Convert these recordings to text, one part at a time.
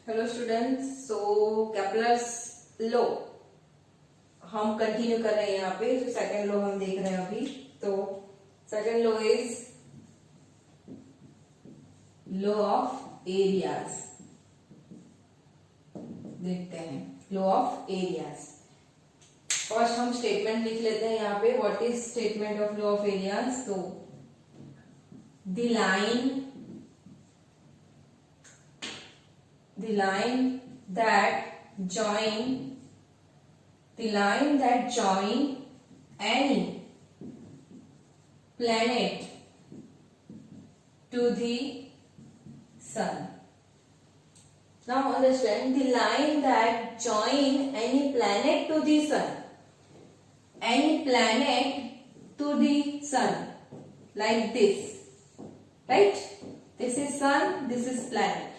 Hello students, सो Kepler's law हम continue कर रहे हैं। यहाँ पे जो सेकंड लॉ हम देख रहे हैं अभी, तो second law is law of areas. देखते हैं लॉ ऑफ एरियाज। फर्स्ट हम स्टेटमेंट लिख लेते हैं यहाँ पे। What is statement of law of areas? तो the line that join any planet to the sun. Now understand, the line that join any planet to the sun. Any planet to the sun, like this, right? This is sun, this is planet.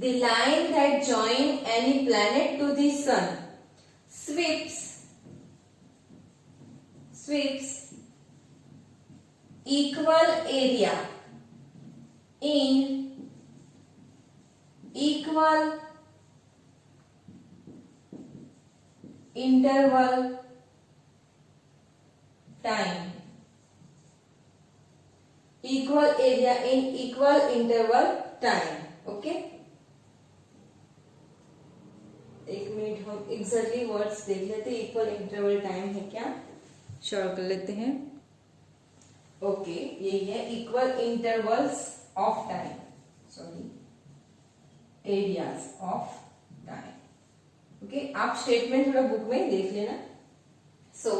The line that join any planet to the sun sweeps equal area in equal interval time. Equal area in equal interval time. Okay? एक minute हम exactly words देख लेते हैं। Equal interval time है क्या, sure कर लेते हैं। ओके, यही है equal intervals of time, sorry areas of time. Okay, आप स्टेटमेंट थोड़ा बुक में देख लेना। So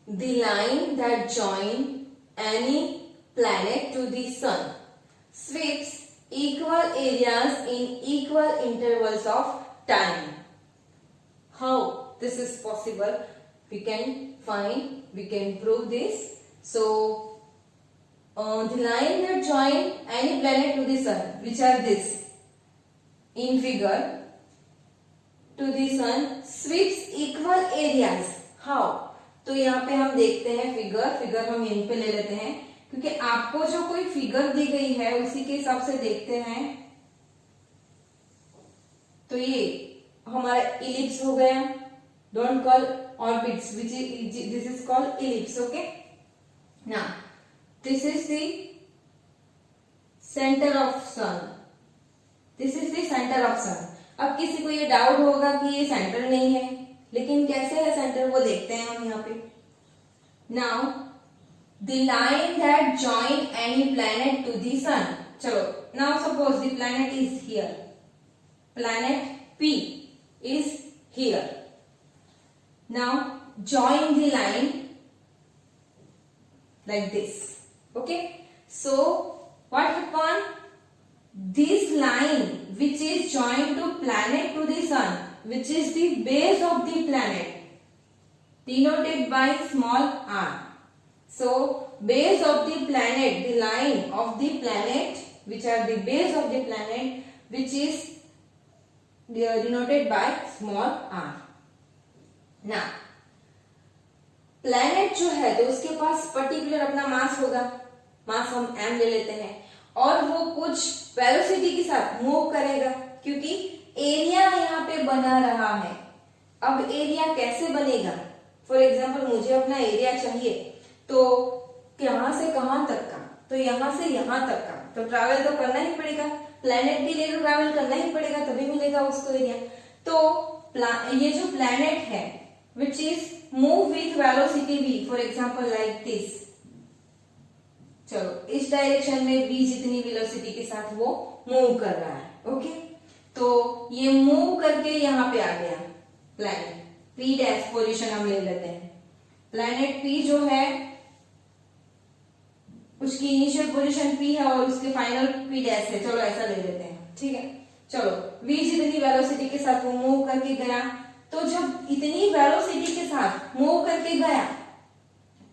the line that join any planet to the sun sweeps equal areas in equal intervals of time. How this is possible? We can prove this. So the line that join any planet to the sun, which are this in figure, to the sun sweeps equal areas. How? तो यहाँ पे हम देखते हैं figure हम यहीं पे ले लेते हैं, क्योंकि आपको जो कोई फिगर दी गई है उसी के हिसाब से देखते हैं। तो ये हमारा इलिप्स हो गया। Don't call orbits, which this is called ellipse. Okay, now this is the centre of sun. This is the centre of sun. अब किसी को ये डाउट होगा कि ये सेंटर नहीं है, लेकिन कैसे है सेंटर, वो देखते हैं हम यहाँ पे। Now the line that join any planet to the sun. चलो, now suppose the planet is here. Planet P is here. Now join the line like this. Okay. So what happen? This line which is joined to planet to the sun, which is the base of the planet, denoted by small r. So base of the planet, the line of the planet, which are the base of the planet, which is denoted by small r. Now planet जो है तो उसके पास particular अपना मास होगा। मास हम m ले लेते हैं, और वो कुछ वेलोसिटी के साथ मूव करेगा, क्योंकि एरिया यहाँ पे बना रहा है। अब एरिया कैसे बनेगा? फॉर एग्जाम्पल, मुझे अपना एरिया चाहिए, तो यहां से कहां तक का, तो यहां से यहां तक का, तो ट्रैवल तो करना ही पड़ेगा। प्लैनेट के लिए तो ट्रैवल करना ही पड़ेगा, तभी मिलेगा उसको एरिया। तो ये जो प्लैनेट है which is move with velocity v, for example like this. चलो, इस डायरेक्शन में v जितनी वेलोसिटी के साथ वो मूव कर रहा है। ओके, तो ये मूव करके यहाँ पे आ गया प्लैनेट p डैश पोजिशन हम ले लेते हैं। प्लैनेट p जो है उसकी इनिशियल पोजीशन p है और उसके फाइनल p डैश है। चलो ऐसा ले लेते हैं, ठीक है। चलो, v जितनी वेलोसिटी के साथ वो मूव करके गया, तो जब इतनी वेलोसिटी के साथ मूव करके गया,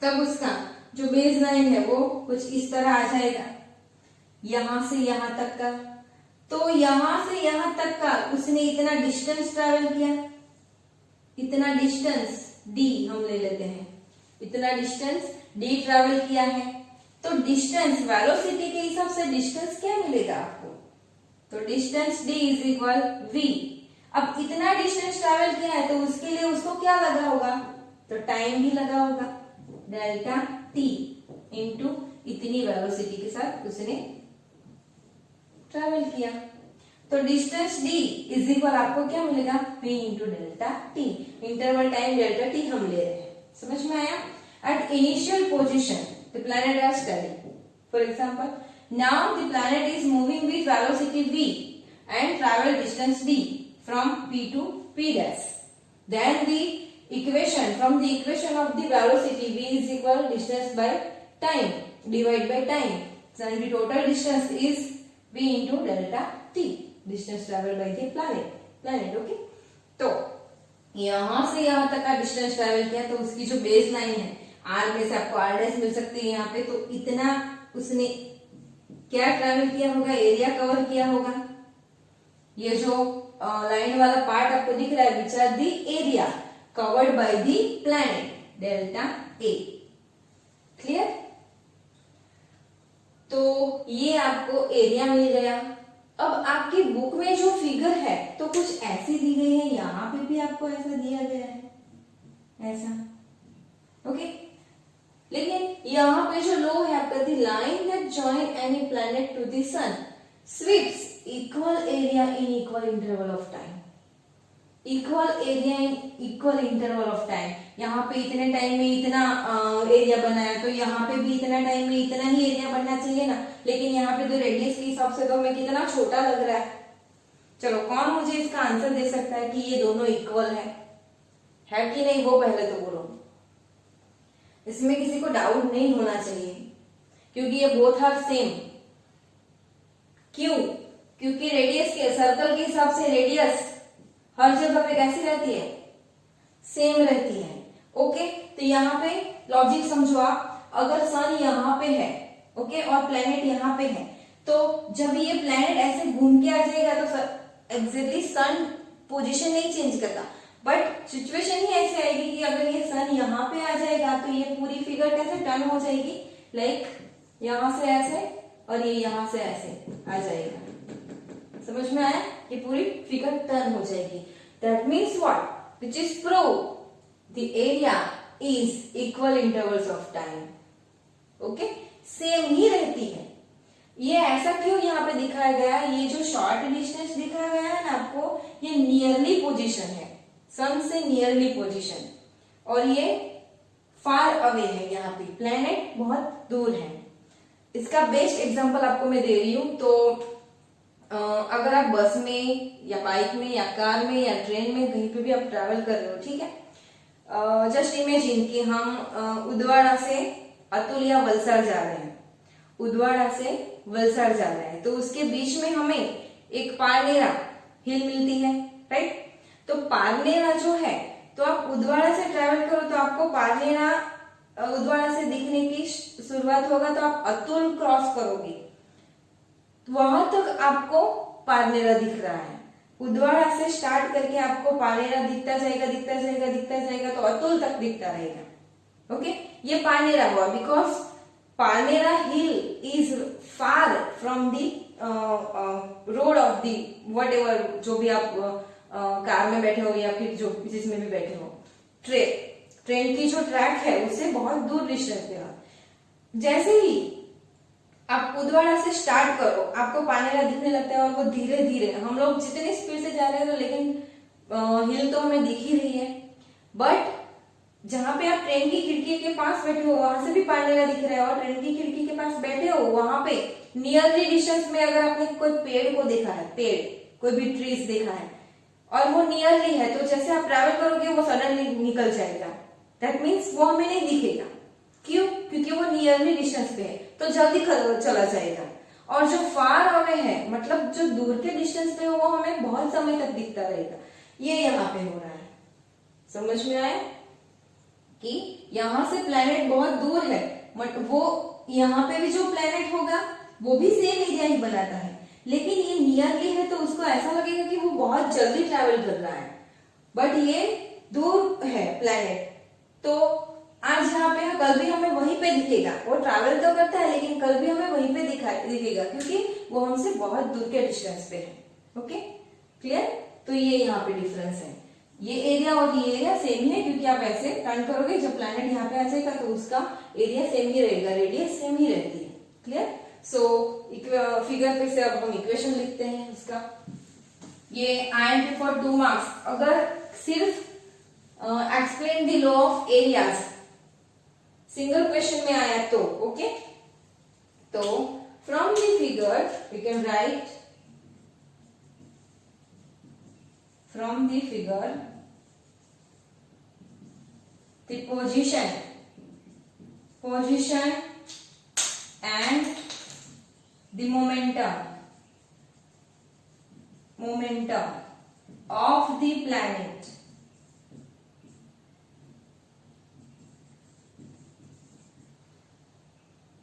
तब उसका जो बेस लाइन है वो कुछ इस तरह आ जाएगा, यहां से यहां तक का। तो यहां से यहां तक का उसने इतना डिस्टेंस ट्रेवल किया, इतना डिस्टेंस d हम ले लेते हैं, इतना डिस्टेंस d ट्रेवल किया है। तो डिस्टेंस वेलोसिटी के हिसाब से डिस्टेंस क्या मिलेगा आपको? तो distance d is equal v। अब इतना डिस्टेंस ट्रैवल किया है तो उसके लिए उसको क्या लगा होगा? तो टाइम भी लगा होगा, डेल्टा t इंटू इतनी वेलोसिटी के साथ उसने ट्रैवल किया। तो डिस्टेंस d इज इक्वल आपको क्या मिलेगा? v into delta t। Interval time delta t हम ले रहे हैं, समझ में आया? At initial position the planet are study. For example, now the planet is moving with velocity v and travel distance d from p to p dash. Then the equation, from the equation of the velocity v is equal distance by time divide by time, so the total distance is v into delta t, distance traveled by the planet. Okay, तो यहां से यहां तक का distance travel किया तो उसकी जो बेस लाइन है r में से आपको r डैश मिल सकती है यहाँ पे। तो इतना उसने क्या ट्रैवल किया होगा? एरिया कवर किया होगा। ये जो लाइन वाला पार्ट आपको दिख रहा है, which are the area covered by the planet, delta A. Clear? तो ये आपको एरिया मिल गया। अब आपकी बुक में जो फिगर है तो कुछ ऐसी दी गई है, यहां पे भी आपको ऐसा दिया गया है, ऐसा। ओके, लेकिन यहाँ पे जो लो है आपका, the line that join any planet to the sun sweeps equal area in equal interval of time. Equal area in equal interval of time, यहाँ पे इतने टाइम में इतना एरिया बनाया तो यहाँ पे भी इतना टाइम में इतना ही एरिया बनना चाहिए ना। लेकिन यहाँ पे तो रेडियस के हिसाब से तो हमें कितना छोटा लग रहा है। चलो, कौन मुझे इसका आंसर दे सकता है कि ये दोनों इक्वल है कि नहीं? वो पहले तो बोलो। इसमें किसी को डाउट नहीं होना चाहिए क्योंकि ये बोथ आर सेम। क्यों? क्योंकि रेडियस के सर्कल के हिसाब से रेडियस हर जगह पे कैसी रहती है? सेम रहती है। ओके, तो यहाँ पे लॉजिक समझो आप। अगर सन यहाँ पे है, ओके, और प्लेनेट यहाँ पे है, तो जब ये प्लेनेट ऐसे घूम के आ जाएगा तो एग्जैक्टली सन पोजीशन नहीं चेंज करता, बट सिचुएशन ही ऐसे आएगी कि अगर ये सन यहाँ पे आ जाएगा तो ये पूरी फिगर कैसे टर्न हो जाएगी? लाइक यहां से ऐसे और ये यहां से ऐसे आ जाएगा। समझ में आया? ये पूरी फिगर टर्न हो जाएगी। That means what? Which is prove the area is equal intervals of time. Okay, same ही रहती है। ये ऐसा क्यों यहाँ पे दिखाया गया है? ये जो शॉर्ट डिस्टेंस दिखाया गया है ना आपको, ये नियरली पोजीशन है, सन से नियरली पोजीशन, और ये फार अवे है। यहाँ पे प्लेनेट बहुत दूर है। इसका बेस्ट एग्जांपल आपको मैं दे रही हूं। तो अगर आप बस में या बाइक में या कार में या ट्रेन में कहीं पे भी आप ट्रैवल कर रहे हो, ठीक है, जस्ट इमेजिन कि हम उदवाड़ा से अतुल या वलसाड़ जा रहे हैं, उदवाड़ा से वलसाड़ जा रहे हैं, तो उसके बीच में हमें एक पारनेरा हिल मिलती है, राइट? तो पारनेरा जो है, तो आप उदवाड़ा से ट्रैवल करो तो आपको पारनेरा उदवाड़ा से दिखने की शुरुआत होगा, तो आप अतुल क्रॉस करोगे, वहां तक आपको पारनेरा दिख रहा है। उदवाड़ा से स्टार्ट करके आपको पारनेरा दिखता जाएगा, दिखता जाएगा, दिखता जाएगा, तो अतुल तक दिखता रहेगा। ओके, ये पारनेरा हुआ, because Parnera hill is far from the road of the whatever, जो भी आप कार में बैठे हो या फिर जो जिसमें भी बैठे हो, ट्रेन की जो ट्रैक है उससे बहुत दूर डिस्टेंस पे हो। जैसे ही आप उदवाड़ा से स्टार्ट करो, आपको पारनेरा दिखने लगता है, और वो धीरे धीरे, हम लोग जितनी स्पीड से जा रहे हैं, तो लेकिन हिल तो हमें दिख ही रही है, बट जहां पे आप ट्रेन की खिड़की के पास बैठे हो वहां से भी पारनेरा दिख रहा है, और ट्रेन की खिड़की के पास बैठे हो वहां पे नियरली डिस्टेंस में अगर आपने कोई पेड़ को देखा है, पेड़, कोई भी ट्रीज देखा है, और वो नियरली है, तो जैसे आप ट्रैवल करोगे वो सडनली निकल जाएगा। दैट मीन्स वो हमें नहीं दिखेगा। क्यों? क्योंकि वो नियरली डिस्टेंस पे है, तो जल्दी चला जाएगा। और जो फार अवे है, मतलब जो दूर के डिस्टेंस पे हो, वो हमें बहुत समय तक दिखता रहेगा। ये यहाँ पे हो रहा है। समझ में आया कि यहाँ से प्लेनेट बहुत दूर है, बट वो यहाँ पे भी जो प्लेनेट होगा वो भी सेम एरिया ही बनाता है, लेकिन ये नियरली है तो उसको ऐसा लगेगा कि वो बहुत जल्दी ट्रैवल कर रहा है, बट ये दूर है प्लेनेट। तो आज यहाँ पे है, कल भी हमें वहीं पे दिखेगा। वो ट्रैवल तो करता है लेकिन कल भी हमें वहीं पे दिखेगा, क्योंकि वो हमसे बहुत दूर के डिस्टेंस पे है। Okay, clear? तो ये यहाँ पे डिफरेंस है। ये एरिया और ये एरिया सेम ही है, क्योंकि आप ऐसे टर्न करोगे, जब प्लैनेट यहाँ पे आ जाएगा तो उसका एरिया सेम ही रहेगा, रेडियस सेम ही रहती है। क्लियर? सो फिगर पे से अब हम इक्वेशन लिखते हैं उसका। ये INP फॉर 2 मार्क्स। अगर सिर्फ explain the law of areas single question में आया तो ओके, तो from the figure we can write, from the figure the position and the momentum of the planet,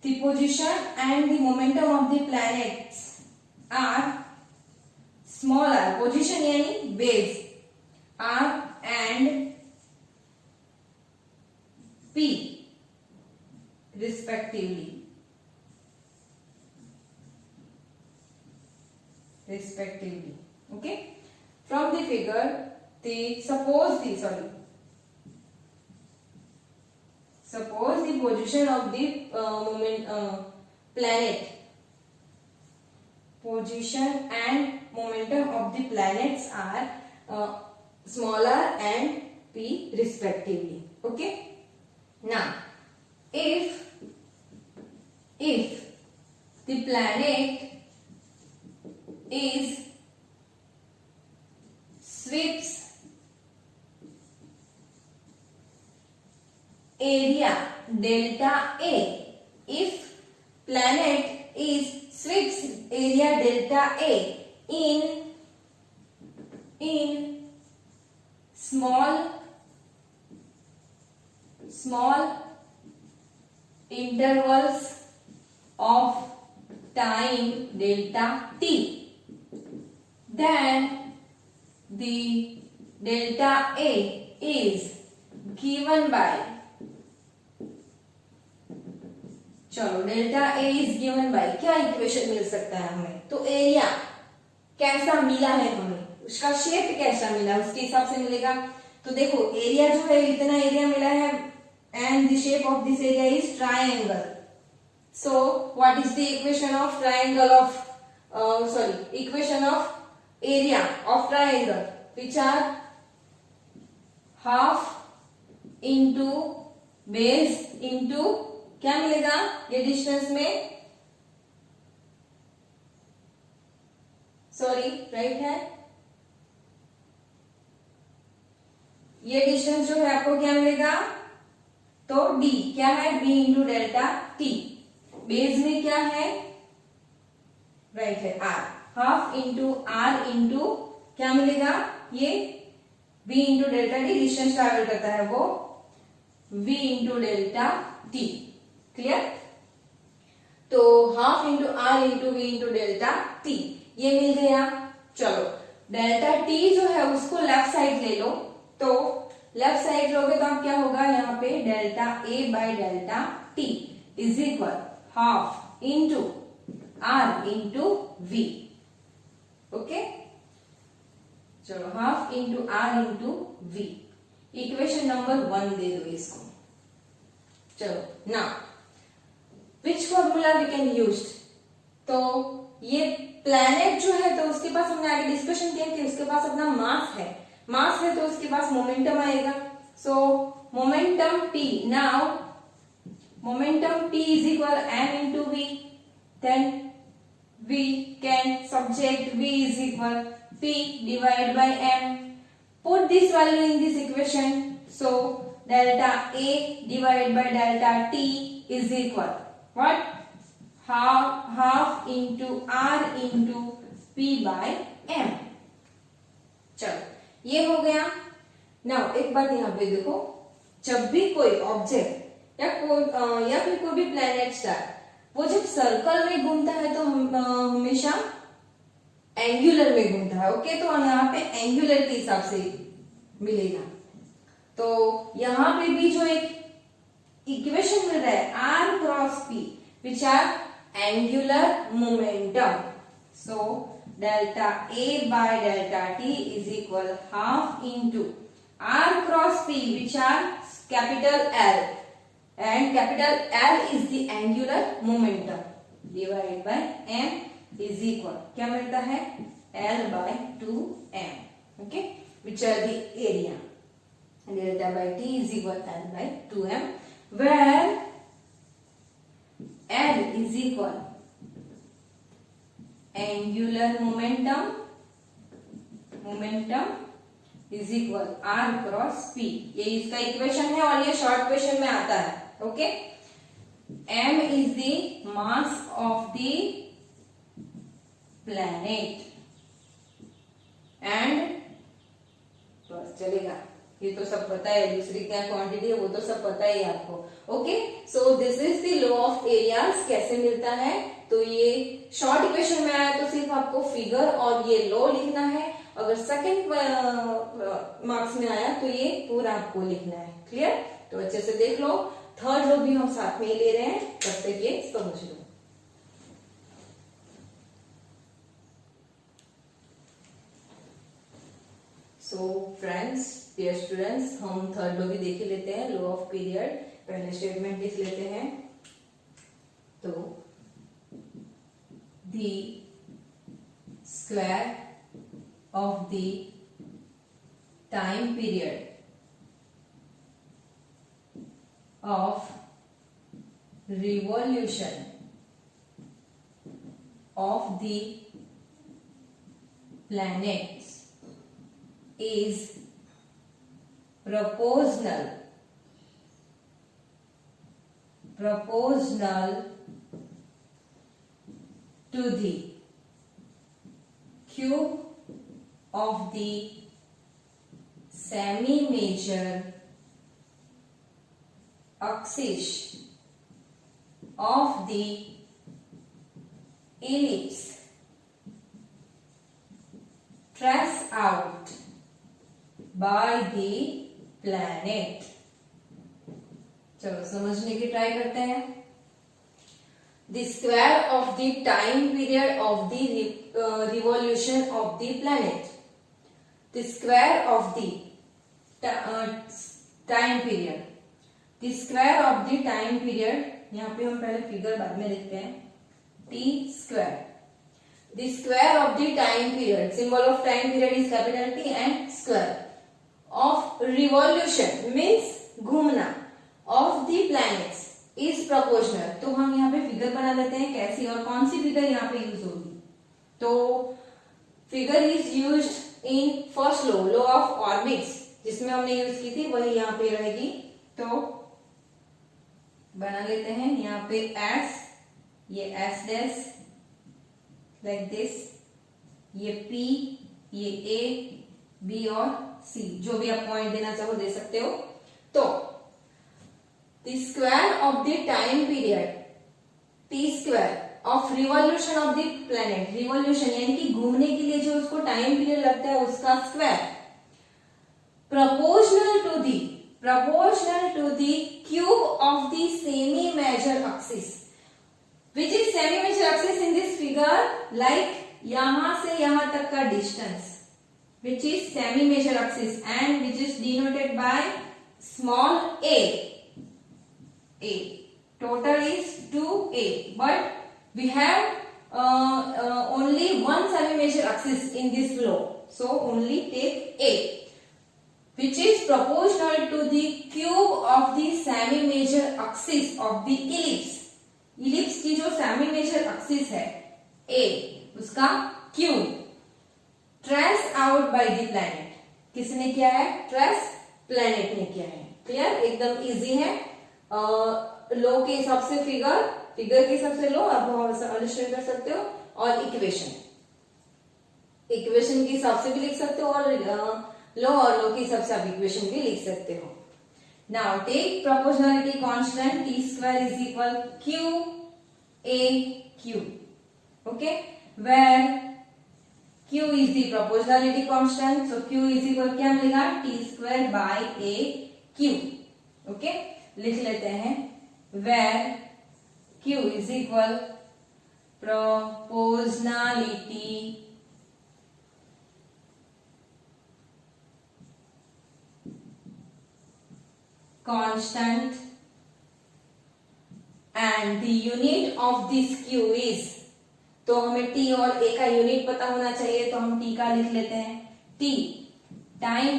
the position and the momentum of the planets are smaller, position यानी base, R and P respectively, okay. From the figure suppose the position of the planet, position and momentum of the planets are smaller and P respectively. Okay, now if the planet is sweeps area delta A, if planet is sweeps area delta A in small intervals of time delta t, then the delta A is given by, चलो delta A is given by क्या equation मिल सकता है हमें? तो area कैसा मिला है हमें, उसका शेप कैसा मिला, उसके हिसाब से मिलेगा। तो देखो एरिया जो है, इतना एरिया मिला है and the shape of this area is triangle. So what is the equation of triangle of equation of area of triangle, which are half into base into क्या मिलेगा ये डिस्टेंस में, सॉरी राइट है, ये distance जो है आपको क्या मिलेगा, तो d क्या है, b into delta t, base में क्या है, राइट है r, half into r into क्या मिलेगा, ये v into delta t, distance travel करता है वो v into delta t. Clear? तो half into r into v into delta t ये मिल गया। चलो डेल्टा टी जो है उसको लेफ्ट साइड ले लो, तो लेफ्ट साइड लोगे तो आप क्या होगा, यहाँ पे delta a by delta t is equal half into r into v। Okay, चलो half into r into v, equation number 1 दे दो इसको। चलो ना which formula we can use, तो ये प्लैनेट जो है तो उसके पास हमने आगे डिस्कशन किया कि उसके पास अपना मास है तो उसके पास मोमेंटम आएगा। So momentum T, now momentum T is equal m into V, then we can subject v is equal p divided by m, put this value in this equation, so delta a divided by delta t is equal what, half into r into p by m। चलो ये हो गया। Now एक बात यहाँ पे देखो, जब भी कोई ऑब्जेक्ट या फिर कोई भी प्लैनेट स्टार वो जब सर्कल में घूमता है तो हमेशा एंगुलर में घूमता है। ओके, तो यहाँ पे एंगुलर के हिसाब से मिलेगा। तो यहाँ पे भी जो एक इक्वेशन मिल रहा है r cross p which are angular momentum. So delta a by delta t is equal half into r cross p which are capital L and capital L is the angular momentum divided by m is equal क्या मिलता है L by 2m. okay, which are the area. Delta by T is equal L by 2m where L is equal angular momentum is equal r cross p. ये इसका equation है और ये short question में आता है. Okay, m is the mass of the planet and बस चलेगा, ये तो सब पता है. दूसरी क्या क्वांटिटी है वो तो सब पता ही है आपको. Okay, so this is the law of areas. कैसे मिलता है, तो ये शॉर्ट इक्वेशन में आया तो सिर्फ आपको फिगर और ये लॉ लिखना है. अगर सेकंड मार्क्स में आया तो ये पूरा आपको लिखना है. क्लियर? तो अच्छे से देख लो. थर्ड लॉ भी हम साथ में ही ले रहे हैं, तब तक ये समझ लो. सो फ्रेंड्स, डियर स्टूडेंट्स, हम थर्ड लॉ भी देख ही लेते हैं. Law of period. पहले स्टेटमेंट लिख लेते हैं. तो the square of the time period of revolution of the planets is proportional to the cube of the semi-major axis of the ellipse traced out by the planet. चलो समझने की try करते हैं. The square of the time period of the revolution of the planet. The square of the time period. The square of the time period. यहाँ पे हम पहले figure बाद में लिखते हैं. T square. The square of the time period. Symbol of time period is capital T and square. Of revolution means घूमना. Of the planets is proportional. तो हम यहाँ पे फिगर बना लेते हैं. कैसी और कौन सी फिगर यहाँ पे यूज होगी? तो figure is used in first law of orbits, जिसमें हमने यूज की थी वही यहाँ पे रहेगी. तो बना लेते हैं यहाँ पे S, ये S डैश लाइक दिस, ये P, ये A, B और C, जो भी आप पॉइंट देना चाहो दे सकते हो. तो the square of the time period T square of revolution of the planet. Revolution यानी कि घूमने के लिए जो उसको टाइम पीरियड लगता है उसका square. proportional to the cube of the semi major axis. which is semi major axis in this figure? like यहां से यहां तक का distance, which is semi major axis and which is denoted by small a. Total is 2a, but we have only one semi major axis in this law, so only take a, which is proportional to the cube of the semi major axis of the ellipse. ellipse की जो semi major axis है a, उसका cube trace out by the planet. किसने किया है? trace planet ने किया है. क्लियर? एकदम इजी है. लो के हिसाब से फिगर के हिसाब से लो आप अंडरस्टैंड कर सकते हो. और इक्वेशन के हिसाब से भी लिख सकते हो, और लो और लो के हिसाब से आप इक्वेशन भी लिख सकते हो. Now take proportionality constant T square is equal Q A Q. Okay, where Q is the proportionality constant, so Q is equal क्या मिलेगा? T square by A Q. Okay, लिख लेते हैं where Q is equal proportionality constant and the unit of this Q is, तो हमें T और A का unit पता होना चाहिए, तो हम T का लिख लेते हैं T time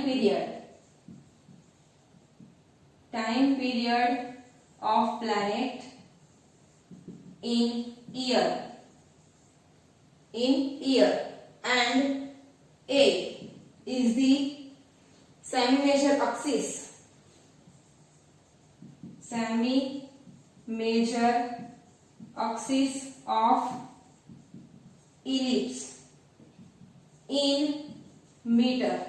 period of planet in year and A is the semi-major axis of ellipse in meter।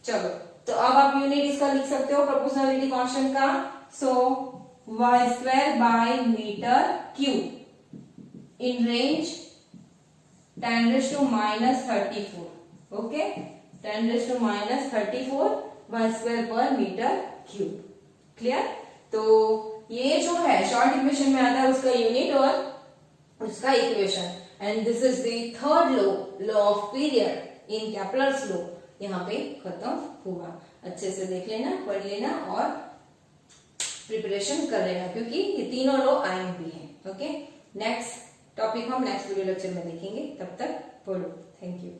चलो, तो अब आप यूनिट इसका लिख सकते हो प्रोपोर्शनलिटी कांस्टेंट का, so y square by metre cube in range 10⁻34। Okay, 10⁻34 y square पर मीटर क्यूब। क्लियर? तो ये जो है शॉर्ट इक्वेशन में आता है उसका यूनिट और उसका equation, and this is the third law of period in Kepler's law, यहाँ पे खत्म हुआ। अच्छे से देख लेना, पढ़ लेना और प्रिपरेशन कर लेना, क्योंकि ये तीनों लॉ आईएमपी हैं। ओके, नेक्स्ट टॉपिक हम नेक्स्ट वीडियो लेक्चर में देखेंगे, तब तक पढ़ो। Thank you.